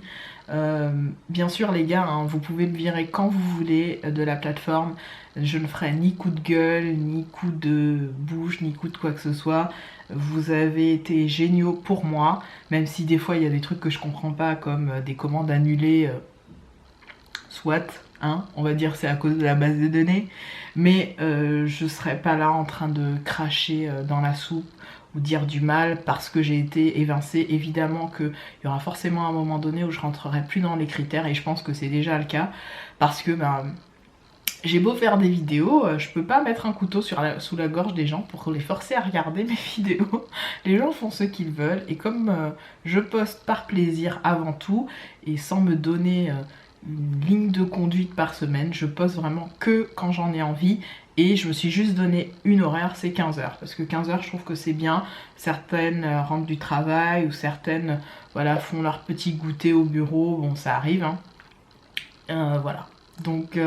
Bien sûr les gars, hein, vous pouvez me virer quand vous voulez de la plateforme. Je ne ferai ni coup de gueule, ni coup de bouche, ni coup de quoi que ce soit. Vous avez été géniaux pour moi, même si des fois il y a des trucs que je comprends pas, comme des commandes annulées, soit, hein, on va dire c'est à cause de la base de données, mais je serai pas là en train de cracher dans la soupe ou dire du mal parce que j'ai été évincée. Évidemment qu'il y aura forcément un moment donné où je rentrerai plus dans les critères et je pense que c'est déjà le cas parce que j'ai beau faire des vidéos, je peux pas mettre un couteau sous la gorge des gens pour les forcer à regarder mes vidéos. Les gens font ce qu'ils veulent et comme je poste par plaisir avant tout et sans me donner une ligne de conduite par semaine, je poste vraiment que quand j'en ai envie. Et je me suis juste donné une horaire, c'est 15h. Parce que 15h, je trouve que c'est bien. Certaines rentrent du travail ou certaines voilà, font leur petit goûter au bureau. Bon, ça arrive. Hein. Voilà. Donc,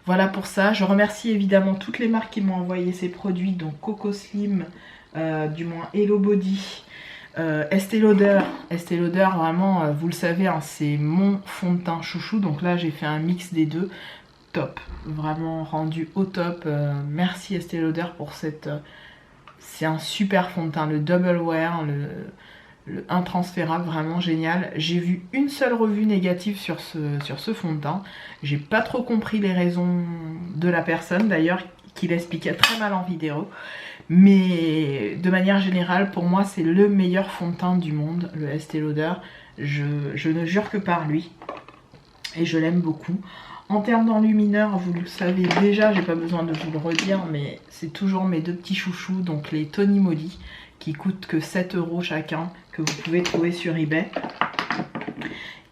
voilà pour ça. Je remercie évidemment toutes les marques qui m'ont envoyé ces produits. Donc, Coco Slim, du moins Hello Body, Estée Lauder. Estée Lauder, vraiment, vous le savez, hein, c'est mon fond de teint chouchou. Donc là, j'ai fait un mix des deux. Top, vraiment rendu au top. Merci Estée Lauder pour cette... c'est un super fond de teint, le Double Wear, le intransférable, vraiment génial. J'ai vu une seule revue négative sur ce fond de teint. J'ai pas trop compris les raisons de la personne, d'ailleurs, qui l'expliquait très mal en vidéo. Mais de manière générale, pour moi, c'est le meilleur fond de teint du monde, le Estée Lauder. Je ne jure que par lui. Et je l'aime beaucoup. En termes d'enlumineur, vous le savez déjà, j'ai pas besoin de vous le redire, mais c'est toujours mes deux petits chouchous, donc les Tony Moly, qui coûtent que 7 € chacun, que vous pouvez trouver sur eBay.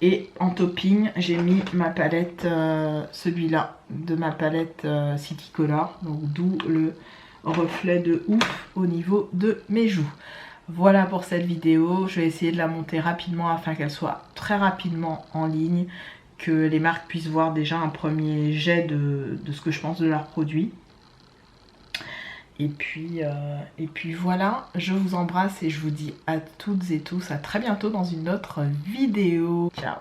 Et en topping, j'ai mis ma palette, celui-là, de ma palette City Color, donc d'où le reflet de ouf au niveau de mes joues. Voilà pour cette vidéo, je vais essayer de la monter rapidement afin qu'elle soit très rapidement en ligne, que les marques puissent voir déjà un premier jet de ce que je pense de leurs produits. Et puis voilà, je vous embrasse et je vous dis à toutes et tous à très bientôt dans une autre vidéo. Ciao!